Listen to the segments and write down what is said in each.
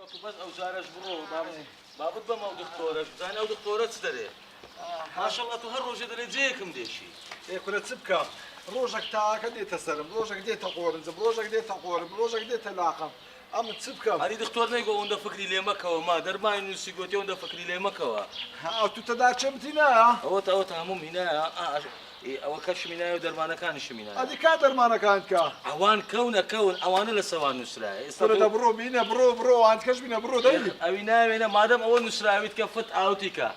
بس او زارش برو بابد بما او دكتورك زاني او دكتورة تدري ما شاء الله تهرج دري زيكم ديشي ايه كنا تسبكا روجك تاعك ديت سرم روجك ديت قورنز روجك ديت قورن روجك ديت لاقم ام تسبكا هذه دكتورنا يقول وندا فكري لي مكوا ما در ما ينسي قوتي وندا فكري لي مكوا ها تو تداچمتينا او تهمم هنا او كش منا ودر ما كانش منا هذه كادر ما كانت كا اوان كون اوان لسوان نسرا كنا برو مينا برو انت كش مينا برو داي اوينا ما دام اول نسرا ويتكفت اوتيكا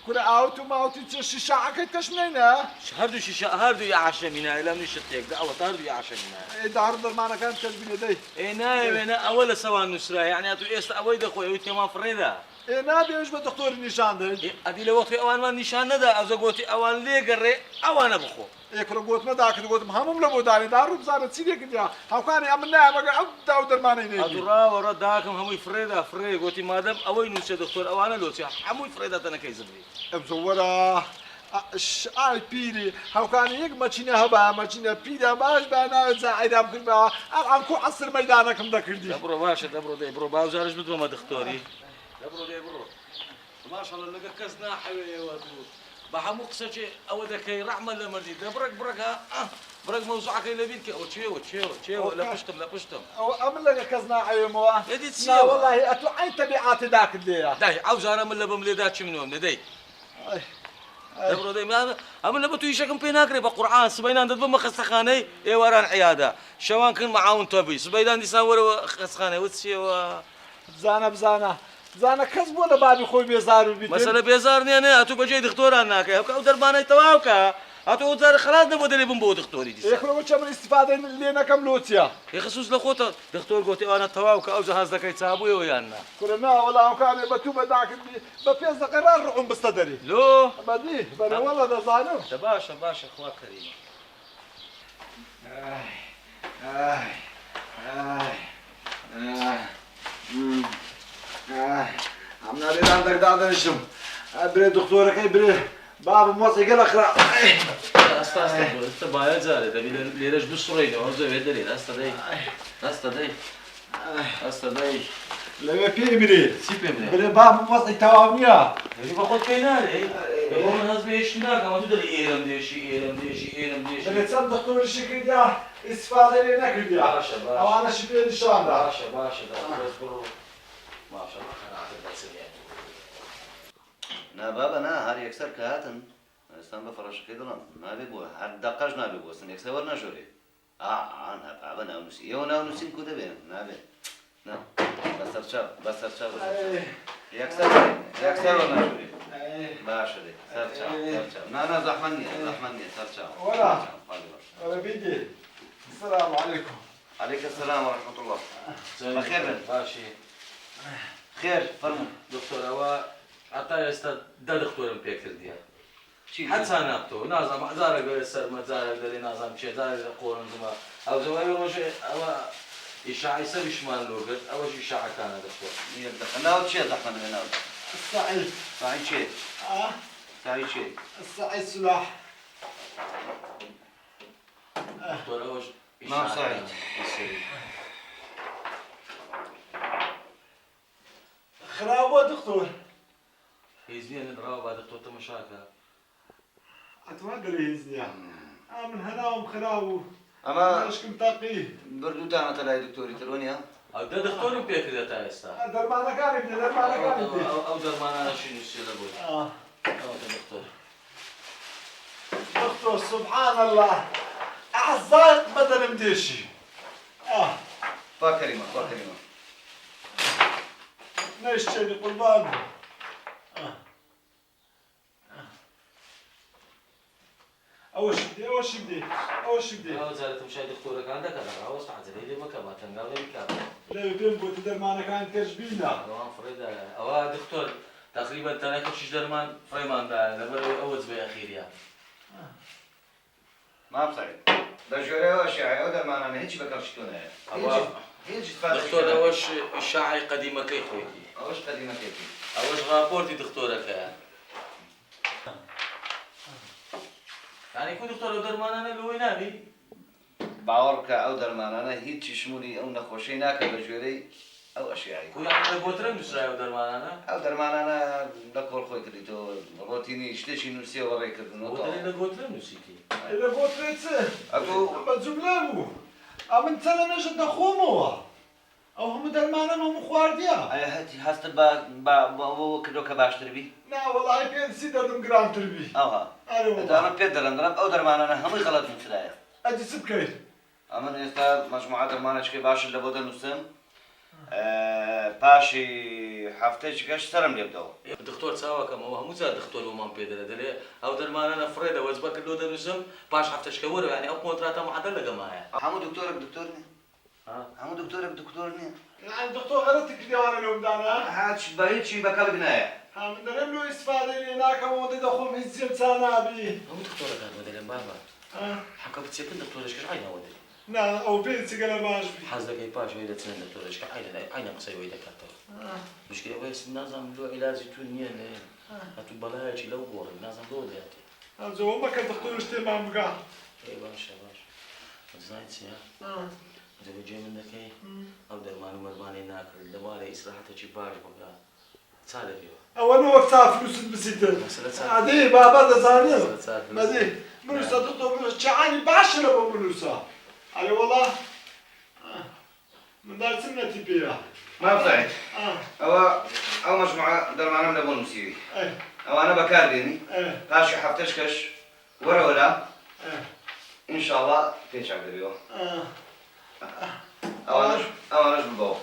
كنا اوتو ما اوتي شيشاعك كش مينا هردو شيشا هردو يا عشمنا لا مش تيك ده الله هردو يا عشمنا ايه ده هردر ما كانت كش مينا داي ايه نايم انا اول سوان نسرا يعني اتو ايش اويد اخوي ويت ما فريدا ايه نادي ايش بدكتور النشان ده ادي لو وقت اوان ما نشان ندا ازغوتي اوان لي قري اوان ابخو ايه كنا قوت ما داك قوت مهم لبو داني دارو بزارت سيدي كده هاو كان عملنا ما عبد او درماني نيجي ادرا ورا داكم هم فريدا فري قوتي مادام اوي نسي دكتور اوان لوتي حمو فريدا انا كيزبري مزورة اي بيري هاو كان يك ماشينا هبا ماشينا بيدا باش بانا زايد كل ما انكو عصر ميدانك مذكر دي دبرو باشا دبرو دي برو باوزارش بدو ما دكتوري دبرو دي برو ما شاء الله لقى كزنا حبيبي ودود بحمو قصتي او دكاي رحمه لمردي دبرك برك برك موضوعك لبينك او تشيو لا بشتم او امل لك كزنا عيمو يدي تسيو لا والله اتو عين تبعات ذاك اللي داي عاوز انا من لبم ليدات منو من داي دبرو داي ما امل لبتو يشكم بيناكري بقران سبينان دبم خسخاني اي وران عياده شوان كن معاون توبي سبينان دي ساور خسخانه وتسيو زانا كذب ولا بابي خوي بيزار وبيتم مسألة بيزارني أنا أتو بجي دكتور أناك أو دربانة تواوكا أتو زار خلاص نبغى اللي بنبو دكتوري دي يخلو وش من استفادة اللي أنا كملوتيا يخصوص لخوته دكتور قلت أنا تواوكا أو جهاز ذكي تسابوي ويانا كلنا ولا كان بتوب ذاك بفيز قرار رعون بستدري لو بدي بنا والله ده زانو باشا أخوات كريمة عمنا لي عندك دعوة نشم بري دكتورك اي بري بابا موصي قال اقرا استاذ انت بايع زاري تبي ليش بصريني هو زي بدري استاذ لا في بري سيبي بري بابا موصي تواميا يجي باخذ بينالي هو من هذا بيش هناك ما تدري ايرم ديشي بري تصدق دكتور الشكل ده استفادة لي ناكل دي باشا او انا شبيه ان شاء الله باشا ما شاء الله انا اعتقد سنين نا بابا نا هر يكسر كهاتن استان بفرش كيدلان ما بيبو هر دقاش نا بيبو سن يكسر ورنا جوري انا بابا نا ونس يونا ونسين كده بين نا بين نا بس ترشاب يكسر ورنا جوري باشا دي ترشاب نا زحمني ترشاب ولا بيجي السلام عليكم عليك السلام ورحمة الله بخير باشي خير فرمو دكتور هو عطايا استاذ ده دكتور بيكر ديال شي حتى نابتو نازم زارك السر ما زارك دلي نازم شي زارك قورن زما او زوايا وجه او اشاعه يسوي شمال لوقت او شي اشاعه كان دكتور انا اول شيء زحمة من هنا السعيد سعيد شيء سعيد شيء السعيد سلاح دكتور اوش ما سعيد خراوة دكتور هيزني نضرب بعد دكتور تمشاكا اتوقع يزني من هناهم خراوة اما ايش كنت تقي بردو تاعنا تلاقي دكتوري تروني ها او ده دكتور بيكر يا تاع استاذ درمانا كان ابني درمانا كان ابني او درمانا شنو الشيء لابد او دكتور دكتور سبحان الله اعزائك بدل مديشي فاكريمة نشتري قربان اول شدي او زارت مشاي دكتورك عندك انا عاوز تعزلي لي مكان تنقل لي كام لا يدوم قلت درمانا كان كرجبينا فريدا او دكتور تقريبا تناكل شي درمان فريمان ده نبر اول زبي اخير يعني ما بصير ده جوري وشاعي وده ما انا هيك بكرشتونا هيك دكتور اوش الشاعي قديمه كيف خويتي اوش قديمة كيفي اوش رابورتي دكتورك يعني يكون دكتور درمان انا اللي وين نامي باورك او درمان انا هيك شمولي او نخوشي ناكل بجوري او اشياء ويعني بوترم نسراي ودرمانانا او درمانانا لكل خوي كريتو روتيني شتي نسي وري كردنو بوترم بوترم نسيتي إذا بوتريتسه اكو أما جملامو أما أنت أنا نجد نخوموا أو هم درمانا هم خوارديا اي هاتي هاست با كدو كباشتر بي لا والله بين سيدة دم جرام تربي اوها أنا انا والله بيدر نضرب او درمانانا هم غلط مثلايا أجي سبكير اما استا مجموعه درمانه شكي باش لبودن نسم باشي حفتش كاش سرم يبدو الدكتور ساوا كما هو مو زاد دكتور ومان بيدر دلي او درمانانا فريدا وزبك اللو دنسم باش حفتش كور يعني او كونتراتا معدل معايا حمو دكتورني ها حمو دكتورني يعني دكتور غلطك ديوانا لهم دانا هاتش بايتشي بكالبنايا ها من درم له استفادة لنا كم ودي دخوم هزيل سانا بي هو دكتور كان ودلي بابا ها حكى بتسيكن دكتور ايش عينه ودلي لا أو بين سيجلا ماش بي حازك اي باش ويدا تسنن دكتور ايش عينه قصي ويدا كاتر مشكلة ويس النظام له علاج تونيا هاتو بلاش لو غور النظام له دياتي هذا هو ما كان دكتور اشتمام بقى اي باشا زايد يا إذا بيجي منك إيه أو درمان ومرماني ناكل دبالة إصلاحات شيء باش بقى تصالح يو أو أنا وقتها فلوس بسيطة عادي بابا ده زاني مزي منوسا دكتور منوسا شعاني بعشرة بمنوسا علي والله من دار سنة تبيها ما بطعت او مجموعه درمانه من ابو المسيري اي او انا بكارديني اي باشي حفتشكش ولا اي ان شاء الله تيجي عقدريو او انا بالبو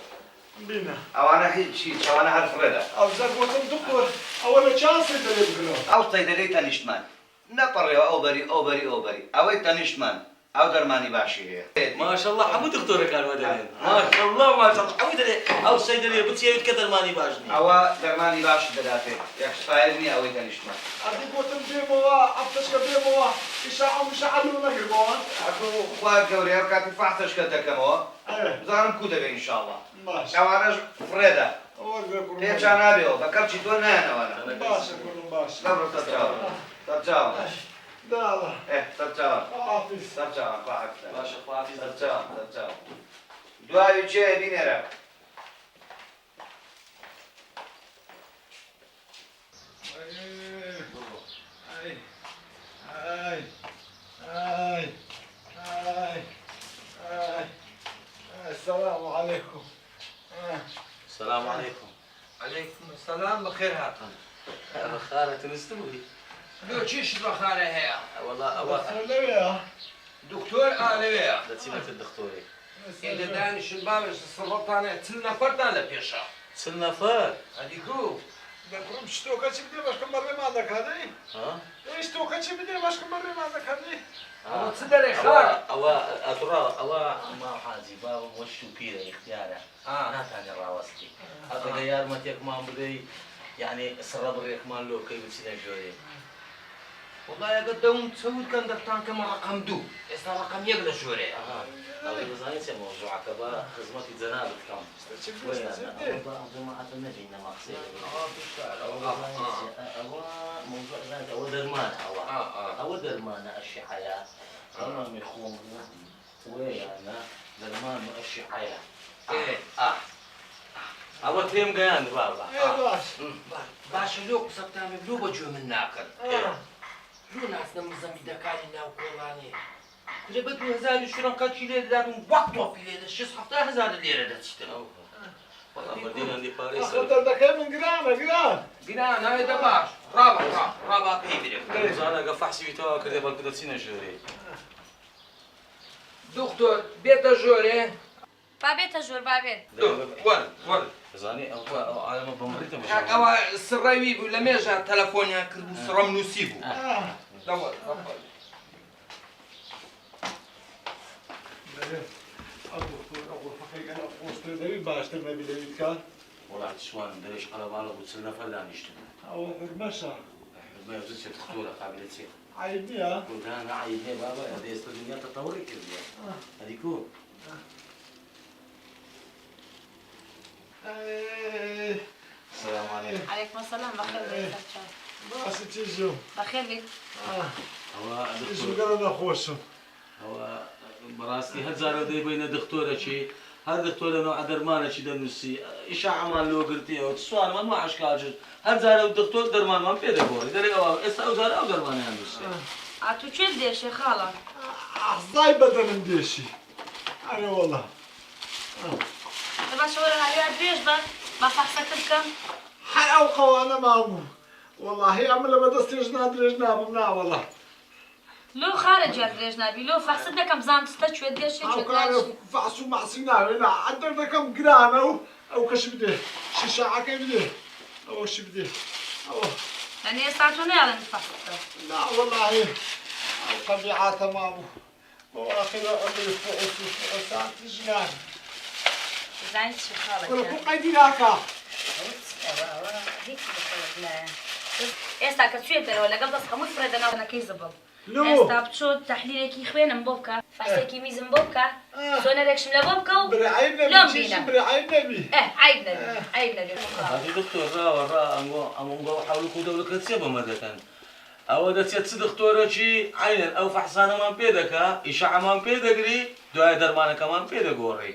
بينا او انا هيك او انا عارف رضا أو زاد وتم دكتور أول شانس اللي بقوله او صيدلي تنشتمان نطريو او بري او تنشتمان او درماني باشي هي ما شاء الله حمود دكتور كان ودلين ما شاء الله ما شاء الله حمود أو الصيدلية بتسيب كذا ماني باجني او درماني باشي دلاتي يكسفايرني او تنشتمان أديك وتم بيموا أفتش كبيموا إشاعة مشاعلونا قربان اكو خوات قوري او كاتب فحصش كتكمو اي زارم كودبي ان شاء الله ماشي او انا فريدا أول قربان ليش انا ابيو بكرتي تو انا باشا كلهم باشا قبل ترجعوا لا لا ايه ترجعوا حافظ ترجعوا باشا حافظ ترجعوا دعاء شيء بينيرك اي اي اي اي اي السلام عليكم السلام عليكم عليكم السلام بخير هاتم بخارة تنستوي لو تشيش بخارة هي والله أبا خلويا دكتور آلوية لا تسيبك الدكتوري إذا دانش البابش السرطان تلنا فردان لبيشا سلنا فار هديكو بكرم شتو كاتش بدي باش كمري ما عندك هذي ها ايش تو كاتش بدي باش كمري ما عندك هذي أو تصدري خار أو أترى أو ما حاجي بابا وشو بيرة اختياره أنا تاني راوستي أبدا يا رمتك ما بدي يعني سرب الريك مال له كيف بتصير جوري والله يا قدام تسوي كان دكتور كما رقم دو إسا رقم يقل جوري أو بزايد موضوع كبا خدمتي زنابت كم وين أنا جماعة النبي إنما خسير أو موضوع ذلك أو درمان أو درمان أشي حياة أنا مخوم وين أنا درمان أشي حياة إيه أو تيم جيان بابا ايه باش باش لوك سبتام بلو بجو من ناكل شو ناس نمزم دكاني ناو كولاني كده بدو هزار شو رنقل شي ليه دادون وقت وفي ليه الشيس حتى هزار ليه دا تشتري والله بدينا عندي باريس اخذت دكان من جران قلنا هاي دباش رابع كيبري أنا قفح سويتها كده بالكده تسينا جوري دكتور بيتا جوري بابێتە ژۆر بابێت ور زاني أو على ما بمريته مش ئەوە سڕەوی بوو لە مێژە تەلەفۆنیان کرد و سڕەم نووسی بوو دەوە باش ترمى بليت كان والله تشوان دريش قلب على وصلنا فلان يشتغل او المشى ما يوزنش تخطوله قابلة سير عيبني قلت أنا عايز هي بابا هذه الدنيا تطوري كذا هذه كون السلام عليكم عليكم السلام بخير بيت باش تيجو بخير بيت هو تيجو دكتور قالوا خوشهم هو براستي هزارو دي بين دكتورة شي هەر دکتۆرەنەوە ئەدەرمانێکی دەنووسی ئیشاعەمان لۆ گرتیەوە سوالمان وا عشکاجر هەر جارە و دکتۆر دەرمانمان پێ دەگۆڕی دەرێ ئەوە ئێستا ئەو جارە ئەو دەرمانیان نووسێ ئاتو کوێ دێشێ خاڵە ئەعزای بەدەنم دێشی ئەرێ وەڵا باشە وەرە هەلویا درێژ بە با فەحسەکە بکەم هەر ئەو قەوانە مابوو وەڵاهی ئەمە لە بەدەستێژ درێژ نابم ناوەڵا لۆ خارە جیا درێژ نابی لۆ فەحسە دەکەم زانستە کوێ دێشێ ئەو کوێ کارە دێشێ فەحس و مەحسی ناوێ نا ئەدەر دەکەم گرانە و ئەو کەش بدێ شیشەعەکەی بدێ ئەوەشی بدێ ئەوە یعنی ئێستا تۆ نەیاڵێن فەحسەکە لا والله ئەو قەبیعاتە مابوو وآخر عمري فؤسات جنان زانیت چی خاڵە ولا فوق قيدي ناكا ئێستا کە توێتەرەوە لەگەڵ دەست هەمووی فرەدەناوەکەی زبڵ لۆ ئێستا بچۆ تەحلیلێکی خوێنم بۆ بکە فەحسێکی میزم بۆ بکە سۆنەرێکشم لە بۆ بکە و برعيب لۆم نبي بینە برعيب نبي عیب نەبی عیب نەبی هاتی دکتۆر ڕاوە ئەمونگە حاولک و دەولەکە چێ بەمە دەکەن ئەوە دەچێت چ دکتۆرەکی عینەن ئەو فەحسانەمان پێ دەکا ئیشاعەمان پێ دەگری دوای دەرمانەکەمان پێ دەگۆڕی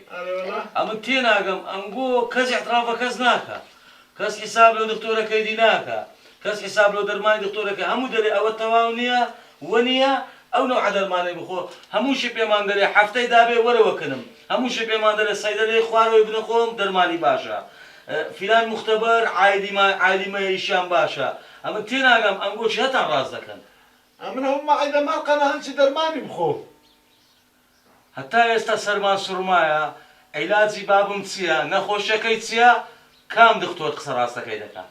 ئەمن تێناگەم ئەمگۆ کەس احترافە کەس ناکە کەس حیساب لەو دکتۆرەکەی دی ناکە کەس حیساب لەو دەرمانی دکتۆرەکە هەموو دەرێ ئەوە تەواو نییە وە ئەو نەوع دەرمانەی بخۆ هەمووشی پێمان دەرێ هەفتەی دابێ وەرەوەکنم هەمووشی پێمان دەرێ سەیدەرێ خوارەوەی بنەخۆم دەرمانی باشە فیلان مختبەر عالیمە ئیشان باشە ئەمە تێناگەم ئەمگۆ چی هەتان ڕاز دەکەن من هم عيدا ما قنا هنشي درماني بخو هەتا ئێستا سەرمان سوورمایە عیلاجی بابم چییە نەخۆشیەکەی چییە کام دکتۆر قسە ڕاستەکەی دەکات